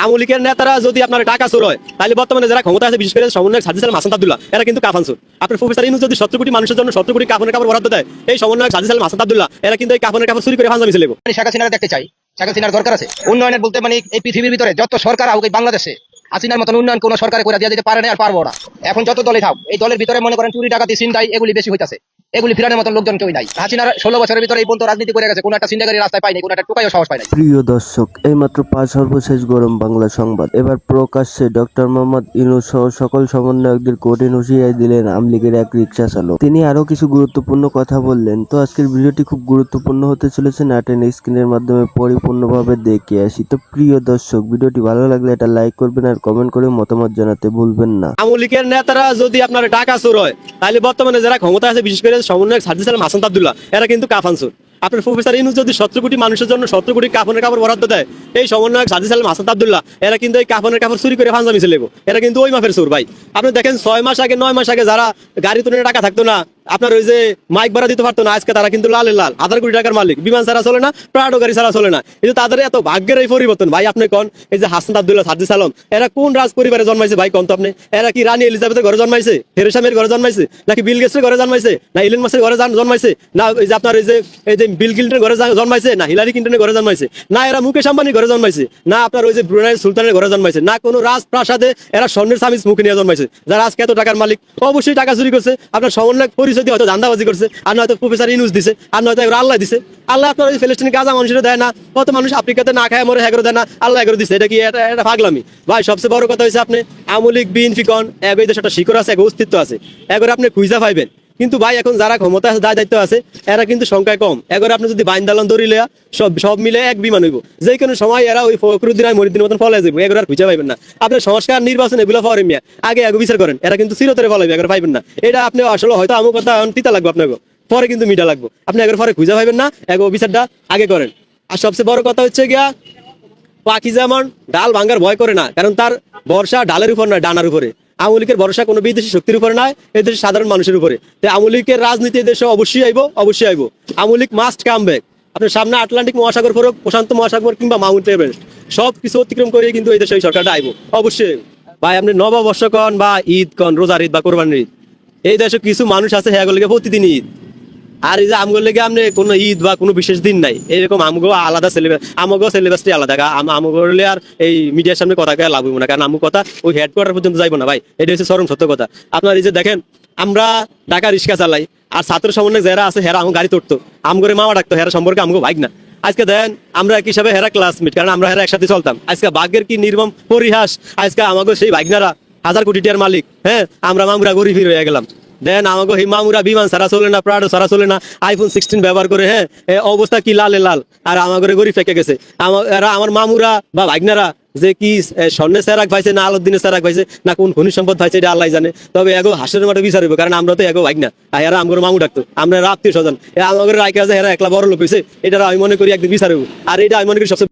আমলিকের নেতারা যদি আপনার টাকা চোর হয় তাহলে বর্তমানে যারা ক্ষমতা আছে বিশেষ করে সমন্বয়ক সাজিদ আলম হাসান আব্দুল্লাহ এরা কিন্তু কাফান চোর। আপনার প্রফেসর ইউনূস যদি 70 কোটি মানুষের জন্য 70 কোটি কাফনের কাপড় বরাদ্দ দেয়, এই সমন্বয়ক সাজিদ আলম হাসান আব্দুল্লাহ এরা কিন্তু এই কাফনের কাপড় চুরি করে ফাঁসামি ছেলেবো। শেখ হাসিনার দেখতে চাই, শেখ হাসিনার দরকার আছে উন্নয়নের বলতে মানে এই পৃথিবীর ভিতরে যত সরকার হোক এই বাংলাদেশে হাসিনার মতন উন্নয়ন কোন সরকারে করে দিয়ে যেতে পারে না আর পারবো না। এখন যত দলে থাক এই দলের ভিতরে মনে করেন চুরি ডাকাতি ছিনতাই এগুলি বেশি হইতাছে, এগুলি ফিরানোর মতন লোকজন কেউ নাই। হাসিনার 16 বছরের ভিতরে এই পর্যন্ত রাজনীতি করে গেছে, কোন একটা ছিনতাইকারী রাস্তায় পায়নি, কোন একটা টুকাইও সাহস পায় নাই। প্রিয় দর্শক, এইমাত্র পাঁচ সর্বশেষ গরম বাংলা সংবাদ। এবার প্রকাশ্যে ডক্টর মোহাম্মদ ইউনূস সহ সকল সমন্বয়কদের কঠিন হুঁশিয়ারি দিলেন আওয়ামী লীগের এক রিকশা চালক। তিনি আরো কিছু গুরুত্বপূর্ণ কথা বললেন। তো আজকের ভিডিওটি খুব গুরুত্বপূর্ণ হতে চলেছে, না টেনে স্ক্রিনের মাধ্যমে পরিপূর্ণভাবে দেখে আসি। তো প্রিয় দর্শক, ভিডিওটি ভালো লাগলে এটা লাইক করবেন আর কমেন্ট করে মতামত জানাতে ভুলবেন না। আমলিকের নেতারা যদি আপনার টাকা চোর হয় তাহলে বর্তমানে যারা ক্ষমতা আছে বিশেষ করে সমন্বয়ক সাজিদ আলম হাসান আব্দুল্লাহ এরা কিন্তু কাফান চোর। আপনার প্রফেসর ইউনূস যদি 70 কোটি মানুষের জন্য 70 কোটি কাফনের কাপড় বরাদ্দ দেয়, এই সমন্বয়ক সাজিদ আলম হাসান আব্দুল্লাহ এরা কিন্তু এই কাফনের কাপড় চুরি করে ফাঁসামি ছেলেবো। এরা কিন্তু ওই মাফের চোর ভাই। আপনি দেখেন 6 মাস আগে 9 মাস আগে যারা গাড়ি তুলে টাকা থাকতো না, আপনার ওই যে মাইক ভাড়া দিতে পারতো না, আজকে তারা কিন্তু লাল 1000 কোটি টাকার মালিক। বিমান ছাড়া চলে না, প্রাডো গাড়ি ছাড়া চলে না। এই যে তাদের এত ভাগ্যের এই পরিবর্তন ভাই। আপনি কোন এই যে হাসান আব্দুল্লাহ সাজিদ আলম এরা কোন রাজ পরিবারে জন্মাইছে ভাই কোন তো আপনি? এরা কি রানী এলিজাবেথের ঘরে জন্মাইছে, থেরেসা মের ঘরে জন্মাইছে, নাকি বিল গেটসের ঘরে জন্মাইছে, না ইলন মাস্কের ঘরে জন্মাইছে, না এই যে আপনার এই যে বিল ক্লিন্টনের ঘরে জন্মাইছে, না হিলারি ক্লিন্টনের ঘরে জন্মাইছে, না এরা মুকেশ আম্বানির ঘরে জন্মাইছে, না আপনার ওই যে ব্রুনাই সুলতানের ঘরে জন্মাইছে, না কোনো রাজপ্রাসাদে এরা স্বর্ণের সামিজ মুখে নিয়ে জন্মাইছে। যারা আজকে এত টাকার মালিক অবশ্যই টাকা চুরি করছে। আপনার সমন্বয়ক পরিচয় দিয়ে হয়তো ধান্দাবাজি করছে, আর নয়তো প্রফেসর ইউনূস দিছে, আর নয়তো আল্লাহ দিছে। আল্লাহ আপনার ওই ফিলিস্তিনি গাজা মানুষের দেয় না, কত মানুষ আফ্রিকাতে না খায় মরে হ্যাগরো দেয় না, আল্লাহ এগরো দিছে। এটা কি এটা পাগলামি ভাই? সবচেয়ে বড় কথা হয়েছে আপনি আওয়ামী লীগ বিএনপি কন এক দেশ একটা শিকড় আছে, এক অস্তিত্ব আছে, এগরে আপনি খুঁজা পাইবেন। কিন্তু ভাই এখন যারা ক্ষমতা আছে দায় দায়িত্ব আছে এরা কিন্তু সংখ্যায় কম। এগরে আপনি যদি বাইন দালন ধরিলে সব মিলে এক বিমান হইব, যে কোনো সময় এরা ওই ফখরুদ্দিন আর মরিদ্দিনের মতন ফলে যাবো, এগুলো আর খুঁজে পাইবেন না। আপনার সংস্কার নির্বাচন এগুলো ফরে মিয়া আগে এগো বিচার করেন, এরা কিন্তু চিরতরে ফলাইবে, এগুলো পাইবেন না। এটা আপনি আসলে হয়তো আমার কথা তিতা লাগবে আপনাকে, পরে কিন্তু মিঠা লাগবে। আপনি এগুলো পরে খুঁজে পাইবেন না, এগো বিচারটা আগে করেন। আর সবচেয়ে বড় কথা হচ্ছে গিয়া পাখি যেমন ডাল ভাঙ্গার ভয় করে না, কারণ তার ভরসা ডালের উপর নয় ডানার উপরে। আওয়ামী লীগের ভরসা কোনো বিদেশি শক্তির উপরে নয়, এই দেশের সাধারণ মানুষের উপরে। তাই আওয়ামী লীগের রাজনীতি দেশে অবশ্যই আইব, অবশ্যই আইব। Awami League must come back. আপনার সামনে আটলান্টিক মহাসাগর ফোরক, প্রশান্ত মহাসাগর কিংবা মাউন্ট এভারেস্ট সব কিছু অতিক্রম করে কিন্তু এই দেশে এই সরকারটা আইব অবশ্যই ভাই। আপনি নববর্ষ কন বা ঈদ কন, রোজার ঈদ বা কোরবানির ঈদ, এই দেশে কিছু মানুষ আছে হ্যাঁ গেলে প্রতিদিন ঈদ। আর এই যে আমগো লেগে আপনি কোনো ঈদ বা কোনো বিশেষ দিন নাই, এরকম আমগো আলাদা সিলেবাস, আমগো সিলেবাসটি আলাদা। আমগো আর এই মিডিয়ার সামনে কথা কে লাভ হইব না, কারণ আমগো কথা ওই হেডকোয়ার্টার পর্যন্ত যাইবো না ভাই। এটা হচ্ছে চরম সত্য কথা। আপনার এই যে দেখেন আমরা ঢাকা রিক্সা চালাই, আর ছাত্র সমন্বয় যারা আছে হেরা আমার গাড়ি তোড়তো, আমগরে মামা ডাকতো, হেরা সম্পর্কে আমগো ভাইক না। আজকে দেখেন আমরা এক হিসাবে হেরা ক্লাসমেট, কারণ আমরা হেরা একসাথে চলতাম। আজকে ভাগ্যের কি নির্মম পরিহাস, আজকে আমাকে সেই ভাইগনারা 1000 কোটি টাকার মালিক, হ্যাঁ আমরা মামুরা গরিব হয়ে গেলাম। দেন আমাকে এই মামুরা বিমান ছাড়া চলে না, প্রাডো ছাড়া চলে না, iPhone 16 ব্যবহার করে, হ্যাঁ অবস্থা কি লালে লাল। আর আমাকে গরিব ফেঁকে গেছে। আমার মামুরা বা ভাইগনারা যে কি স্বর্ণের সেরাক পাইছে, না আলোর সেরাক পাইছে, না কোন খনিজ সম্পদ পাইছে, এটা আল্লাহ জানে। তবে এগো হাসের মাঠে বিচার হইব, কারণ আমরা তো এগো ভাইগনা, আর এরা আমার মামু ডাকতো, আমরা আত্মীয় স্বজন। আমাদের রায়কে আছে এরা একলা বড় লোক হয়েছে, এটা আমি মনে করি একদিন বিচার হইব। আর এটা আমি মনে করি সবচেয়ে